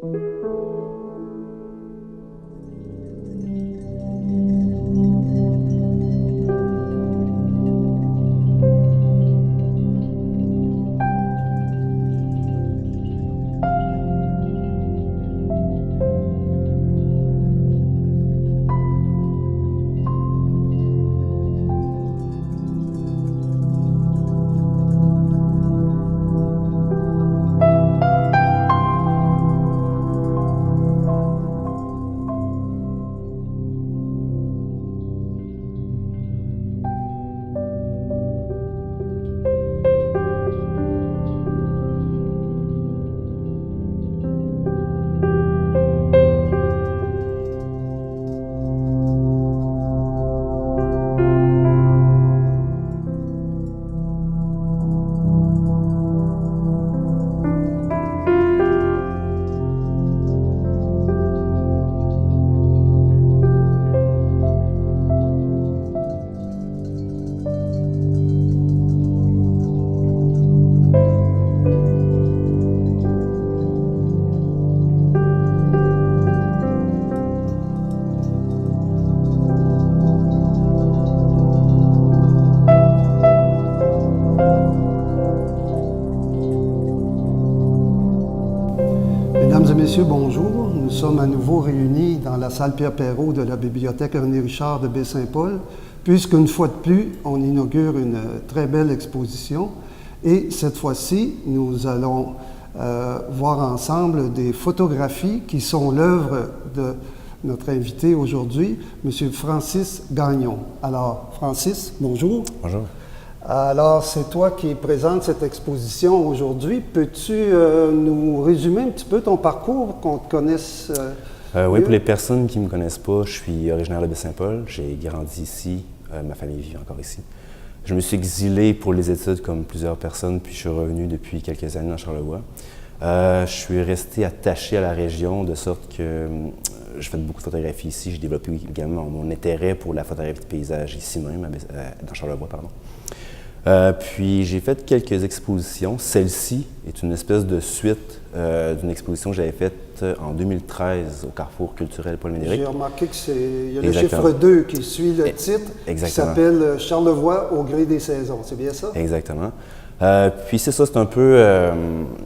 Mesdames et messieurs, bonjour. Nous sommes à nouveau réunis dans la salle Pierre-Perrault de la bibliothèque René Richard de Baie-Saint-Paul, puisqu'une fois de plus, on inaugure une très belle exposition. Et cette fois-ci, nous allons voir ensemble des photographies qui sont l'œuvre de notre invité aujourd'hui, M. Francis Gagnon. Alors, Francis, bonjour. Bonjour. Alors, c'est toi qui présentes cette exposition aujourd'hui. Peux-tu nous résumer un petit peu ton parcours, qu'on te connaisse Oui, pour les personnes qui ne me connaissent pas, je suis originaire de Baie-Saint-Paul. J'ai grandi ici. Ma famille vit encore ici. Je me suis exilé pour les études comme plusieurs personnes, puis je suis revenu depuis quelques années dans Charlevoix. Je suis resté attaché à la région, de sorte que je fais beaucoup de photographies ici. J'ai développé également mon intérêt pour la photographie de paysage ici même, dans Charlevoix, pardon. Puis j'ai fait quelques expositions. Celle-ci est une espèce de suite d'une exposition que j'avais faite en 2013 au Carrefour culturel Paul-Médéric. J'ai remarqué qu'il y a le chiffre 2 qui suit le titre, qui s'appelle « Charlevoix au gré des saisons ». C'est bien ça? Exactement. Puis c'est ça, c'est un peu...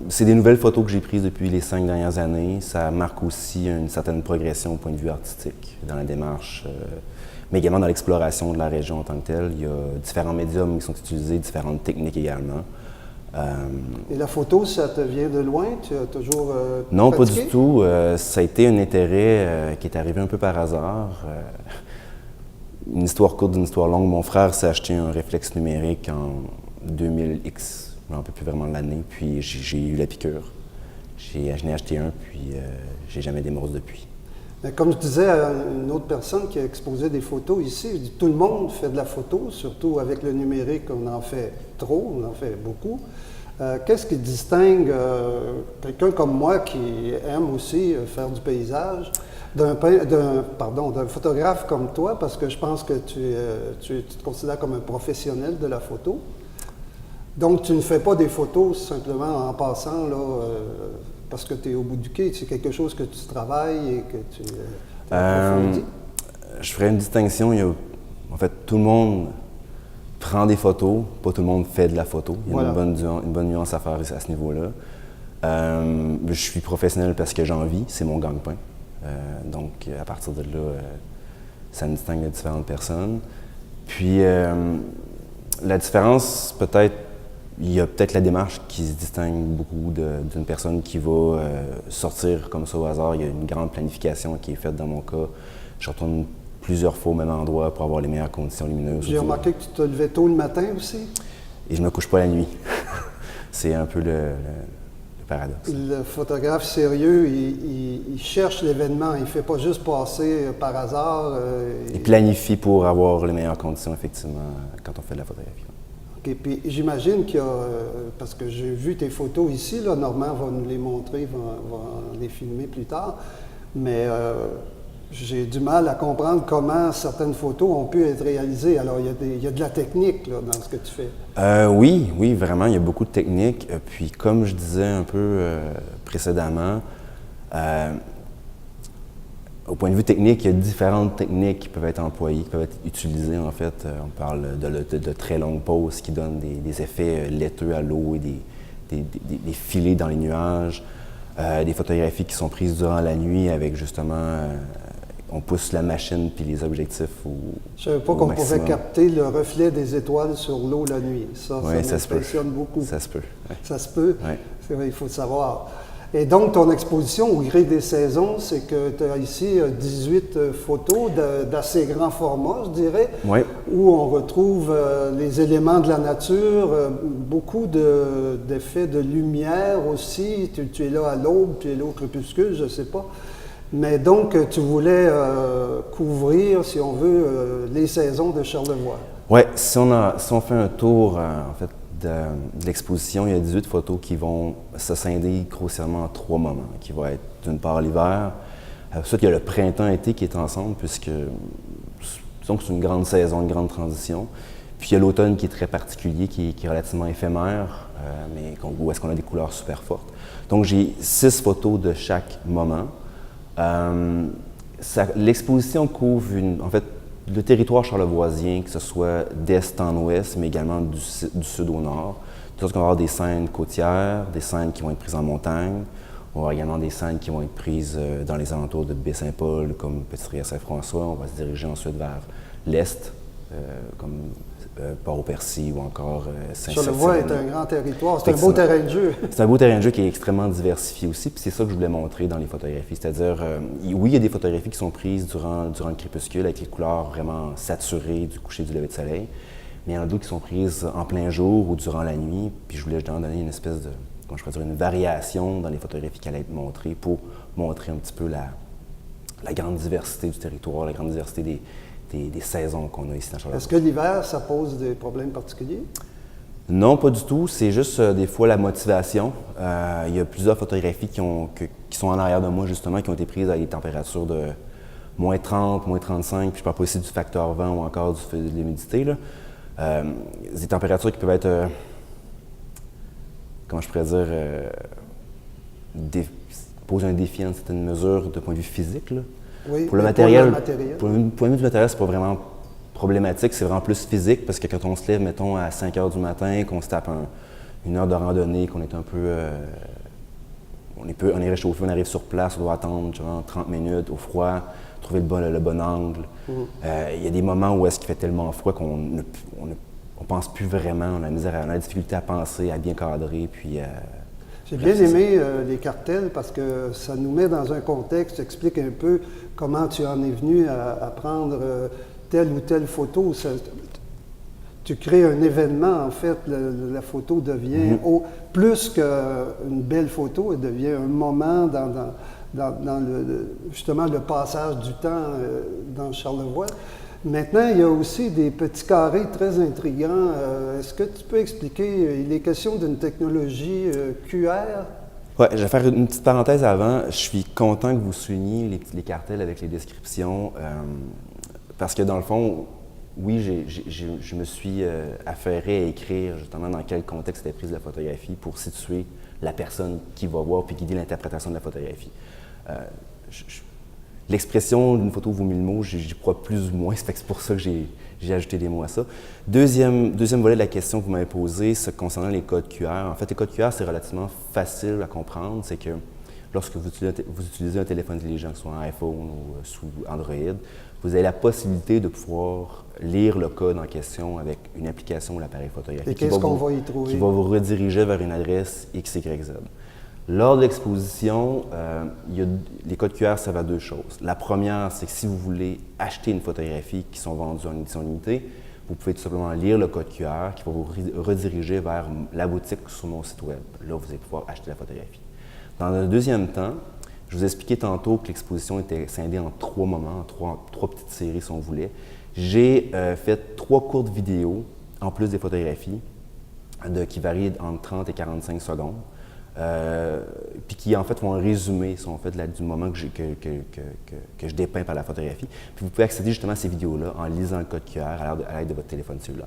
c'est des nouvelles photos que j'ai prises depuis les 5 dernières années. Ça marque aussi une certaine progression au point de vue artistique dans la démarche, mais également dans l'exploration de la région en tant que telle. Il y a différents médiums qui sont utilisés, différentes techniques également. Et la photo, ça te vient de loin? Tu as toujours non, pratiqué? Pas du tout. Ça a été un intérêt qui est arrivé un peu par hasard. Une histoire courte d'une histoire longue. Mon frère s'est acheté un réflexe numérique en 2000X, je ne me rappelle plus vraiment l'année, puis j'ai eu la piqûre. Je n'ai acheté un, puis j'ai jamais démorce depuis. Mais comme je disais à une autre personne qui a exposé des photos ici, je dis, tout le monde fait de la photo, surtout avec le numérique, on en fait trop, on en fait beaucoup. Qu'est-ce qui distingue quelqu'un comme moi qui aime aussi faire du paysage d'un photographe comme toi, parce que je pense que tu te considères comme un professionnel de la photo. Donc, tu ne fais pas des photos simplement en passant, là, parce que tu es au bout du quai. C'est quelque chose que tu travailles et que tu approfondis. Je ferais une distinction. En fait, tout le monde prend des photos, pas tout le monde fait de la photo. Il y a une bonne nuance à faire à ce niveau-là. Je suis professionnel parce que j'en vis, c'est mon gagne-pain. Donc, à partir de là, ça me distingue de différentes personnes. Puis, la différence, peut-être, il y a peut-être la démarche qui se distingue beaucoup d'une personne qui va sortir comme ça au hasard. Il y a une grande planification qui est faite dans mon cas. Je retourne plusieurs fois au même endroit pour avoir les meilleures conditions lumineuses. J'ai remarqué que tu te levais tôt le matin aussi. Et je ne me couche pas la nuit. C'est un peu le paradoxe. Le photographe sérieux, il cherche l'événement. Il ne fait pas juste passer par hasard. Il planifie pour avoir les meilleures conditions, effectivement, quand on fait de la photographie. Et puis j'imagine qu'il y a, parce que j'ai vu tes photos ici, là, Normand va nous les montrer, va les filmer plus tard, mais j'ai du mal à comprendre comment certaines photos ont pu être réalisées. Alors il y a de la technique là, dans ce que tu fais. Oui, vraiment, il y a beaucoup de techniques. Puis comme je disais un peu précédemment, Au point de vue technique, il y a différentes techniques qui peuvent être employées, qui peuvent être utilisées en fait. On parle de très longues pauses qui donnent des effets laiteux à l'eau et des filets dans les nuages. Des photographies qui sont prises durant la nuit avec justement, on pousse la machine puis les objectifs Je ne savais pas qu'on pouvait capter le reflet des étoiles sur l'eau la nuit. Ça m'impressionne beaucoup. Ça se peut. Ouais. Ça se peut. Ouais. C'est vrai, il faut le savoir. Et donc, ton exposition, au gré des saisons, c'est que tu as ici 18 photos d'assez grand format, je dirais, où on retrouve les éléments de la nature, beaucoup d'effets de lumière aussi. Tu es là à l'aube, tu es là au crépuscule, je ne sais pas. Mais donc, tu voulais couvrir, si on veut, les saisons de Charlevoix. Oui, si on fait un tour, en fait, de l'exposition, il y a 18 photos qui vont se scinder grossièrement en 3 moments, qui vont être d'une part l'hiver, ensuite il y a le printemps-été qui est ensemble, puisque disons que c'est une grande saison, une grande transition. Puis il y a l'automne qui est très particulier, qui est relativement éphémère, mais où est-ce qu'on a des couleurs super fortes. Donc j'ai 6 photos de chaque moment. L'exposition couvre en fait, le territoire charlevoisien, que ce soit d'est en ouest, mais également du sud au nord. On va avoir des scènes côtières, des scènes qui vont être prises en montagne. On va avoir également des scènes qui vont être prises dans les alentours de Baie-Saint-Paul, comme Petit-Rivière-Saint-François. On va se diriger ensuite vers l'est, comme Port-au-Percy ou encore Saint-Septime. Charlevoix est un grand territoire, c'est un beau terrain de jeu. C'est un beau terrain de jeu qui est extrêmement diversifié aussi, puis c'est ça que je voulais montrer dans les photographies. C'est-à-dire, oui, il y a des photographies qui sont prises durant le crépuscule avec les couleurs vraiment saturées du coucher du lever de soleil, mais il y en a d'autres qui sont prises en plein jour ou durant la nuit, puis je voulais justement donner une espèce de, comment je pourrais dire, une variation dans les photographies qui allaient être montrées pour montrer un petit peu la grande diversité du territoire, la grande diversité des saisons qu'on a ici dans Charlevoix. Est-ce que l'hiver, ça pose des problèmes particuliers? Non, pas du tout. C'est juste des fois la motivation. Il y a plusieurs photographies qui sont en arrière de moi, justement, qui ont été prises à des températures de moins 30, moins 35, puis je parle pas aussi du facteur vent ou encore de l'humidité. Des températures qui peuvent être, comment je pourrais dire, poser un défi en certaines mesures de point de vue physique. Là. Oui, pour le matériel, pour le point de vue du matériel, c'est pas vraiment problématique, c'est vraiment plus physique parce que quand on se lève, mettons, à 5 heures du matin, qu'on se tape une heure de randonnée, qu'on est un peu. On est réchauffé, on arrive sur place, on doit attendre genre, 30 minutes au froid, trouver le bon angle. Il y a des moments où est-ce qu'il fait tellement froid qu'on ne pense plus vraiment, on a la difficulté à penser, à bien cadrer, puis. J'ai bien aimé les cartels parce que ça nous met dans un contexte, explique un peu comment tu en es venu à prendre telle ou telle photo. Tu crées un événement, en fait, la photo devient, plus qu'une belle photo, elle devient un moment dans justement le passage du temps dans Charlevoix. Maintenant, il y a aussi des petits carrés très intrigants. Est-ce que tu peux expliquer, il est question d'une technologie QR? Oui, je vais faire une petite parenthèse avant. Je suis content que vous souligniez les cartels avec les descriptions, parce que dans le fond, oui, je me suis affairé à écrire justement dans quel contexte était prise la photographie pour situer la personne qui va voir puis guider l'interprétation de la photographie. L'expression d'une photo vaut 1000 mots, j'y crois plus ou moins, c'est pour ça que j'ai ajouté des mots à ça. Deuxième volet de la question que vous m'avez posée, c'est concernant les codes QR. En fait, les codes QR, c'est relativement facile à comprendre. C'est que lorsque vous utilisez un téléphone intelligent, soit un iPhone ou sous Android, vous avez la possibilité de pouvoir lire le code en question avec une application ou l'appareil photographique. Et qu'est-ce qu'on va y trouver? Qui va vous rediriger vers une adresse XYZ. Lors de l'exposition, les codes QR servent à 2 choses. La première, c'est que si vous voulez acheter une photographie qui sont vendues en édition limitée, vous pouvez tout simplement lire le code QR qui va vous rediriger vers la boutique sur mon site web. Là, vous allez pouvoir acheter la photographie. Dans un deuxième temps, je vous ai expliqué tantôt que l'exposition était scindée en 3 moments, en 3 petites séries si on voulait. J'ai fait 3 courtes vidéos, en plus des photographies, qui varient entre 30 et 45 secondes. Puis qui en fait font un résumé du moment que je dépeins par la photographie. Puis vous pouvez accéder justement à ces vidéos-là en lisant le code QR à l'aide de votre téléphone cellulaire.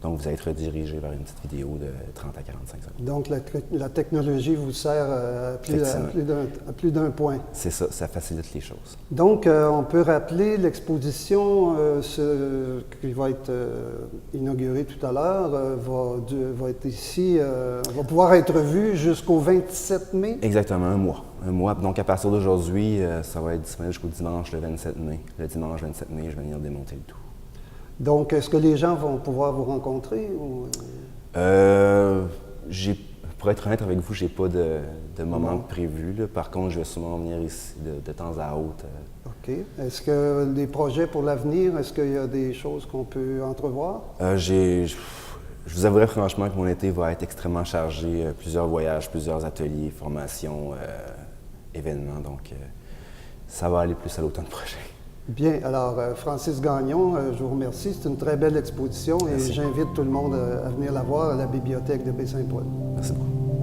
Donc, vous allez être redirigé vers une petite vidéo de 30 à 45 secondes. Donc, la technologie vous sert à plus d'un point. C'est ça, ça facilite les choses. Donc, on peut rappeler l'exposition qui va être inaugurée tout à l'heure, va être ici, va pouvoir être vue jusqu'au 27 mai? Exactement, un mois. Un mois. Donc, à partir d'aujourd'hui, ça va être disponible jusqu'au dimanche le 27 mai. Le dimanche 27 mai, je vais venir démonter le tout. Donc, est-ce que les gens vont pouvoir vous rencontrer? Pour être honnête avec vous, je n'ai pas de moment prévu. Là. Par contre, je vais sûrement venir ici de temps à autre. OK. Est-ce que des projets pour l'avenir, est-ce qu'il y a des choses qu'on peut entrevoir? Je vous avouerai franchement que mon été va être extrêmement chargé. Plusieurs voyages, plusieurs ateliers, formations, événements. Donc, ça va aller plus à l'automne prochain. Bien, alors Francis Gagnon, je vous remercie. C'est une très belle exposition et j'invite tout le monde à venir la voir à la bibliothèque de Baie-Saint-Paul. Merci beaucoup.